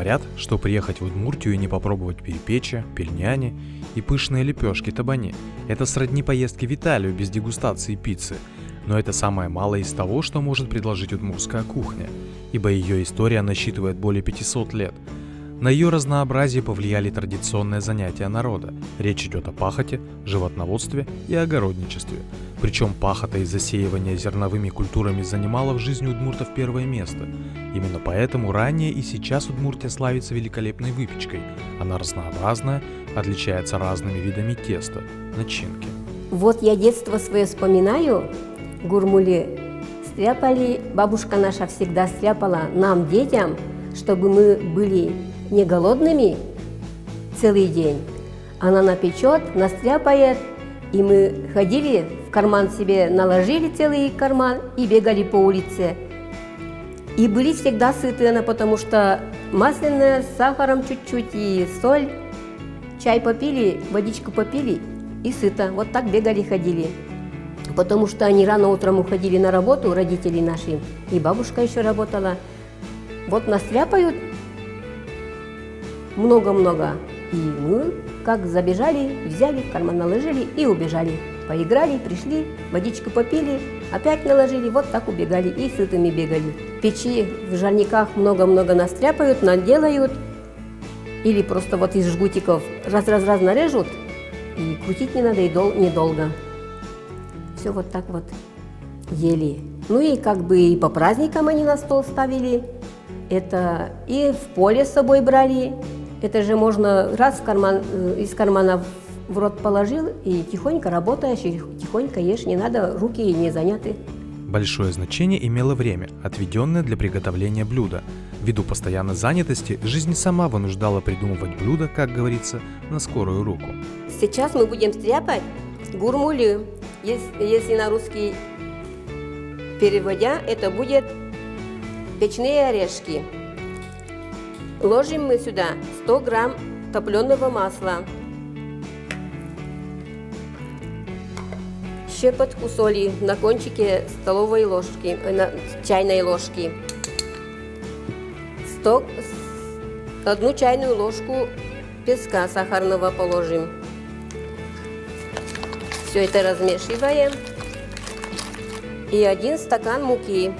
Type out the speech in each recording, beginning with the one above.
Говорят, что приехать в Удмуртию и не попробовать перепечи, пельняни и пышные лепешки табани – это сродни поездке в Италию без дегустации пиццы. Но это самое малое из того, что может предложить удмуртская кухня, ибо ее история насчитывает более 500 лет. На ее разнообразие повлияли традиционные занятия народа. Речь идет о пахоте, животноводстве и огородничестве. Причем пахота и засеивание зерновыми культурами занимала в жизни удмуртов первое место. Именно поэтому ранее и сейчас Удмуртия славится великолепной выпечкой. Она разнообразная, отличается разными видами теста, начинки. Вот я детство свое вспоминаю, гурмули стряпали, бабушка наша всегда стряпала нам, детям, чтобы мы были не голодными целый день. Она напечет, настряпает, и мы ходили, в карман себе наложили целый карман и бегали по улице. И были всегда сытые, потому что масляная, с сахаром чуть-чуть и соль. Чай попили, водичку попили и сыто. Вот так бегали, ходили. Потому что они рано утром уходили на работу, родители наши, и бабушка еще работала. Вот настряпают много-много. И мы, как забежали, взяли, в карман наложили и убежали. Поиграли, пришли, водичку попили, опять наложили, вот так убегали и сытыми бегали. В печи, в жарниках много-много настряпают, наделают. Или просто вот из жгутиков раз-раз-раз нарежут, и крутить не надо, и недолго. Все вот так вот ели. Ну и как бы и по праздникам они на стол ставили. Это и в поле с собой брали. Это же можно раз в карман, из кармана в рот положил и тихонько работаешь, и тихонько ешь, не надо, руки не заняты. Большое значение имело время, отведенное для приготовления блюда. Ввиду постоянной занятости, жизнь сама вынуждала придумывать блюда, как говорится, на скорую руку. Сейчас мы будем стряпать гурмули. Если на русский переводя, это будет печные орешки. Ложим мы сюда 100 грамм топленого масла, щепотку соли на кончике столовой ложки, чайной ложки, 1 чайную ложку песка сахарного положим. Все это размешиваем. И 1 стакан муки.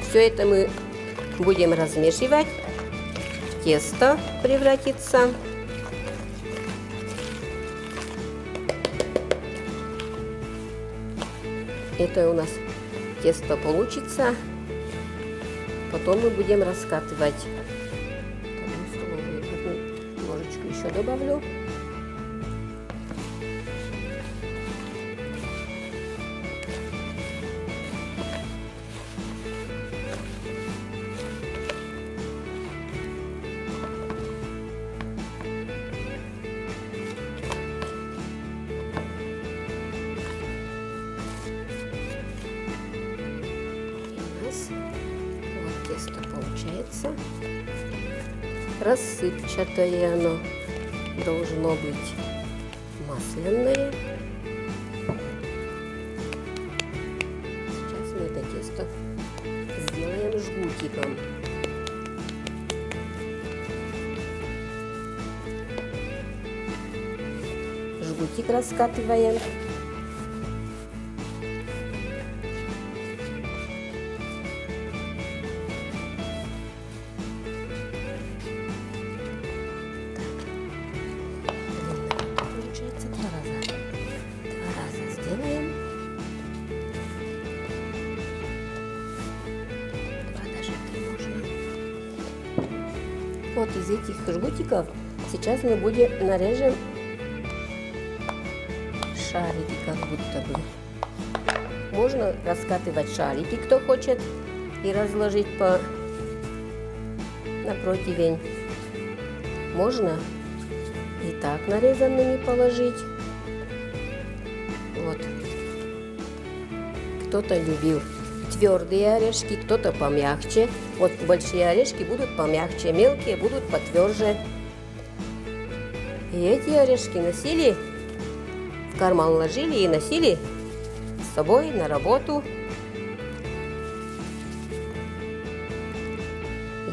Все это мы будем размешивать, в тесто превратится. Это у нас тесто получится. Потом мы будем раскатывать. 1 ложечку еще добавлю. Вот тесто получается. Рассыпчатое оно должно быть, масляное. Сейчас мы это тесто сделаем жгутиком. Жгутик раскатываем. Вот из этих жгутиков сейчас мы нарежем шарики, как будто бы. Можно раскатывать шарики, кто хочет, и разложить на противень. Можно и так нарезанными положить. Вот. Кто-то любил твердые орешки, кто-то помягче. Вот большие орешки будут помягче, мелкие будут потверже. И эти орешки носили, в карман ложили и носили с собой на работу.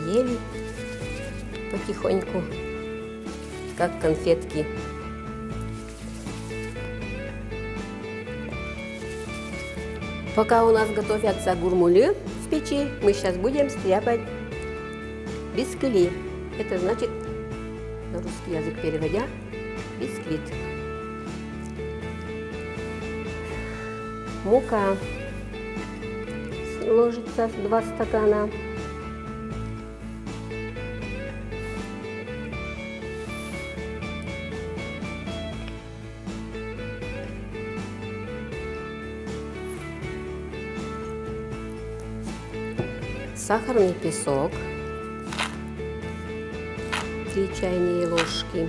ели потихоньку, как конфетки. Пока у нас готовятся гурмули в печи, мы сейчас будем стряпать бисквит. Это значит, на русский язык переводя, бисквит. Мука ложится 2 стакана. Сахарный песок 3 чайные ложки,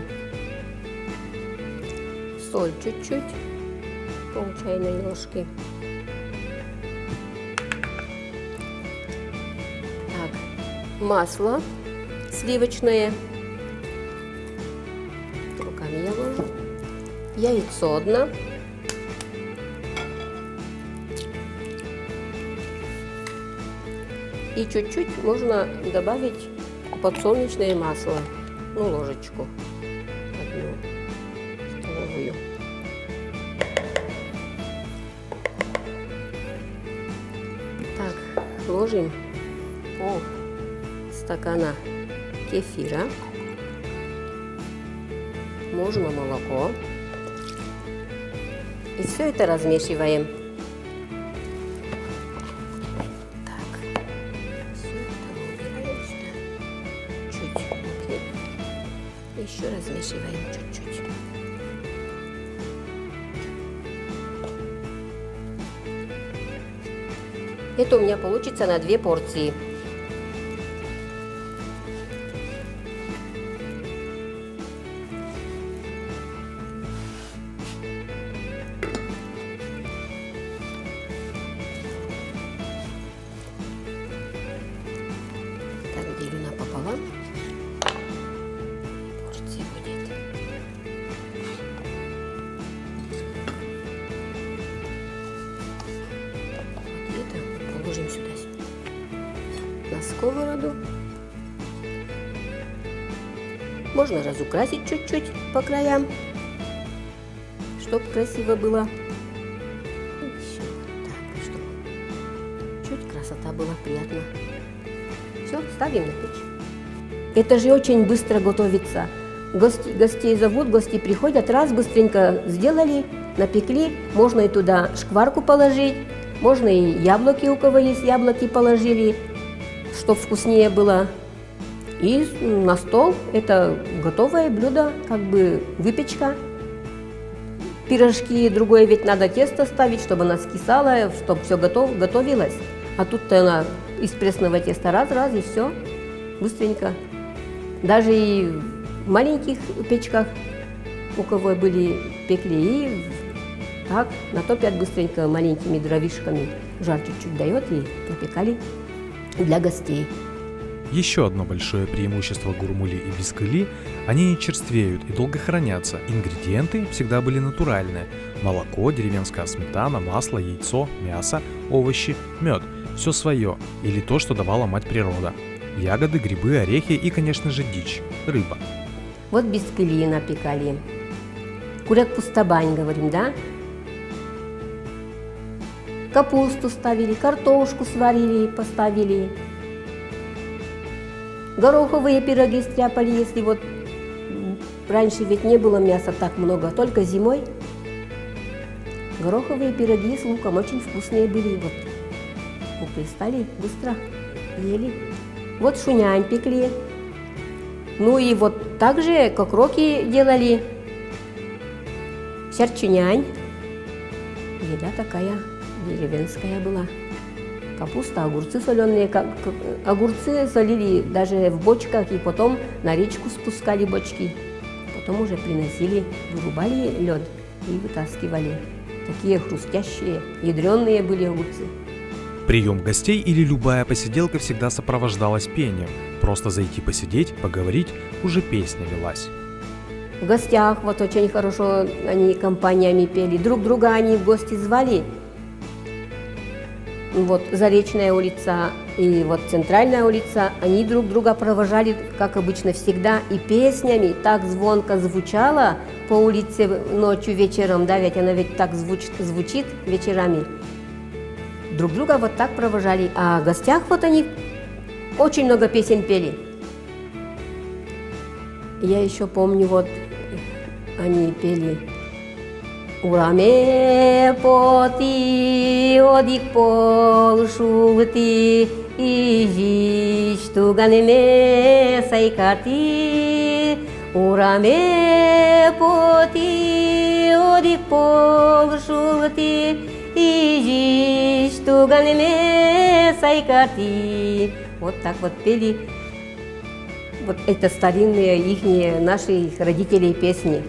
соль чуть-чуть, пол чайной ложки. Так, масло сливочное, руками я ложу, яйцо 1. И чуть-чуть можно добавить подсолнечное масло, ложечку, 1 столовую. Так, ложим пол стакана кефира, можно молоко. И все это размешиваем. Еще размешиваем чуть-чуть. Это у меня получится на 2 порции. Так, делю напополам. Положим сюда на сковороду. Можно разукрасить чуть-чуть по краям, чтобы красиво было. Еще так, чтобы чуть красота была приятна. Все, ставим на печь. Это же очень быстро готовится. Гостей зовут, гости приходят, раз быстренько сделали, напекли. Можно и туда шкварку положить. Можно и яблоки, у кого есть яблоки, положили, чтобы вкуснее было. И на стол это готовое блюдо, как бы выпечка. Пирожки, другое ведь надо тесто ставить, чтобы она скисала, чтобы все готовилось. А тут-то она из пресного теста раз, и все, быстренько. Даже и в маленьких печках, у кого были, пекли, и так натопят быстренько маленькими дровишками, жар чуть-чуть дает, и напекали для гостей. Еще одно большое преимущество гурмули и бисквили – они не черствеют и долго хранятся. Ингредиенты всегда были натуральные – молоко, деревенская сметана, масло, яйцо, мясо, овощи, мед – все свое или то, что давала мать природа. Ягоды, грибы, орехи и, конечно же, дичь – рыба. Вот бисквили напекали. Куряк-пустобань, говорим, да? Капусту ставили, картошку сварили, поставили. Гороховые пироги стряпали, если вот раньше ведь не было мяса так много, только зимой. Гороховые пироги с луком очень вкусные были. Вот купили, стали быстро ели. Вот шунянь пекли. Ну и вот так же кокроки делали. Сярчунянь. Еда такая деревенская была. Капуста, огурцы соленые. Огурцы солили даже в бочках и потом на речку спускали бочки. Потом уже приносили, вырубали лед и вытаскивали. Такие хрустящие, ядреные были огурцы. Прием гостей или любая посиделка всегда сопровождалась пением. Просто зайти посидеть, поговорить, уже песня лилась. В гостях вот очень хорошо они компаниями пели. Друг друга они в гости звали. вот Заречная улица и вот Центральная улица, они друг друга провожали, как обычно, всегда, и песнями так звонко звучала по улице ночью, вечером, да, ведь она ведь так звучит вечерами. Друг друга вот так провожали, а в гостях вот они очень много песен пели. Я еще помню, вот они пели «Ураме поти одик полшулти, ижиш туганеме сайкати, ураме поти одик полшулти, ижиш туганеме сайкати». Вот так вот пели. Вот это старинные ихние, наши родителей песни.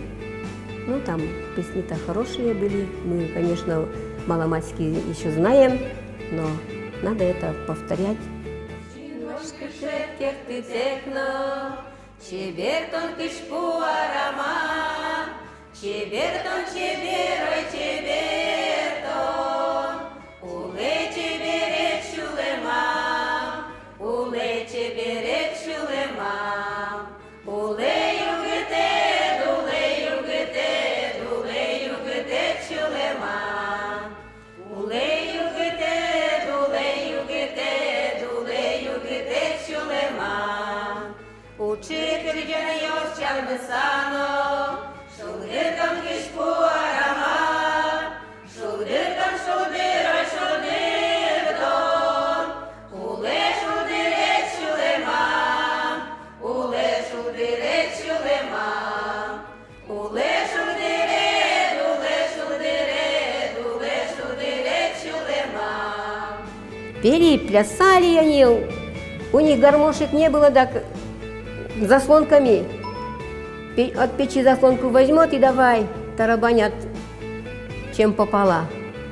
Ну, там песни-то хорошие были. Мы, конечно, маломальски еще знаем, но надо это повторять. Пели, плясали они, у них гармошек не было, так заслонками. От печи заслонку возьмет и давай тарабанят, чем попало.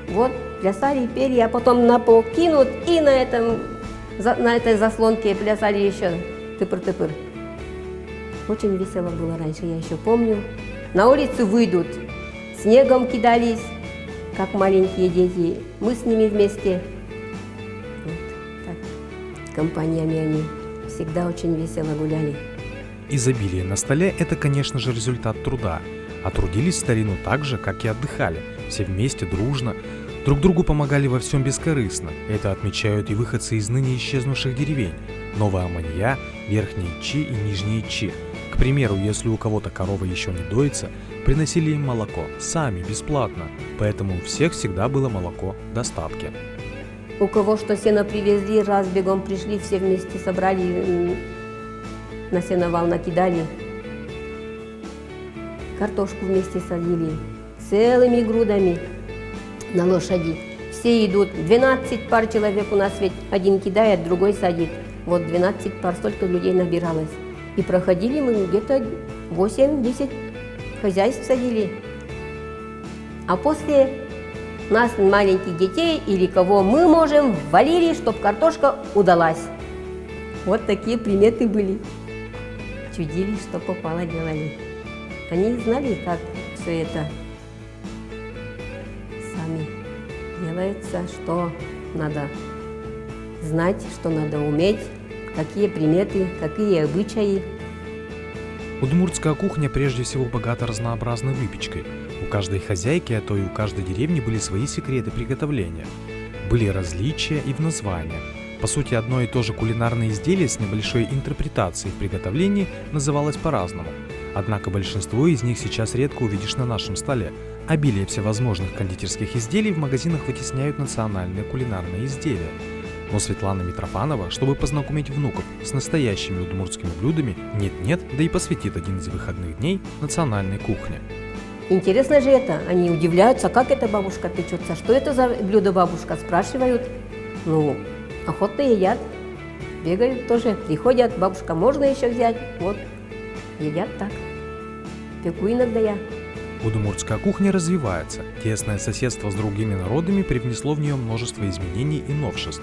Вот, плясали, пели, а потом на пол кинут и на этой заслонке плясали еще тыпыр-тыпыр. Очень весело было раньше, я еще помню. На улицу выйдут, снегом кидались, как маленькие дети. Мы с ними вместе. Компаниями они всегда очень весело гуляли. Изобилие на столе – это, конечно же, результат труда. А трудились в старину так же, как и отдыхали. Все вместе, дружно. Друг другу помогали во всем бескорыстно. Это отмечают и выходцы из ныне исчезнувших деревень. Новая Манья, Верхние Чи и Нижние Чи. К примеру, если у кого-то корова еще не доится, приносили им молоко, сами, бесплатно. Поэтому у всех всегда было молоко в достатке. У кого что сено привезли, раз бегом пришли, все вместе собрали, на сеновал накидали. Картошку вместе садили, целыми грудами на лошади. Все идут, 12 пар человек у нас, ведь один кидает, другой садит. Вот 12 пар, столько людей набиралось. И проходили мы где-то 8-10 хозяйств садили. А после нас, маленьких детей или кого мы можем, валили, чтоб картошка удалась. Вот такие приметы были. Чудили, что попало, делали. Они знали, как все это сами делается, что надо знать, что надо уметь, какие приметы, какие обычаи. Удмуртская кухня прежде всего богата разнообразной выпечкой. У каждой хозяйки, а то и у каждой деревни были свои секреты приготовления. Были различия и в названиях. По сути, одно и то же кулинарное изделие с небольшой интерпретацией в приготовлении называлось по-разному. Однако большинство из них сейчас редко увидишь на нашем столе. Обилие всевозможных кондитерских изделий в магазинах вытесняют национальные кулинарные изделия. Но Светлана Митрофанова, чтобы познакомить внуков с настоящими удмуртскими блюдами, нет-нет, да и посвятит один из выходных дней национальной кухне. Интересно же это. Они удивляются, как эта бабушка печется, что это за блюдо бабушка, спрашивают. Ну, охотно едят, бегают тоже, приходят, бабушка, можно еще взять? Вот, едят так. Пеку иногда я. Удмуртская кухня развивается. Тесное соседство с другими народами привнесло в нее множество изменений и новшеств.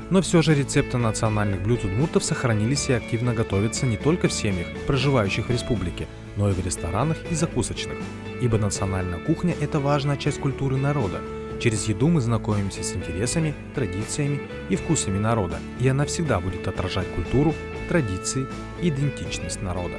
Но все же рецепты национальных блюд удмуртов сохранились и активно готовятся не только в семьях, проживающих в республике, но и в ресторанах и закусочных. Ибо национальная кухня – это важная часть культуры народа. Через еду мы знакомимся с интересами, традициями и вкусами народа, и она всегда будет отражать культуру, традиции и идентичность народа.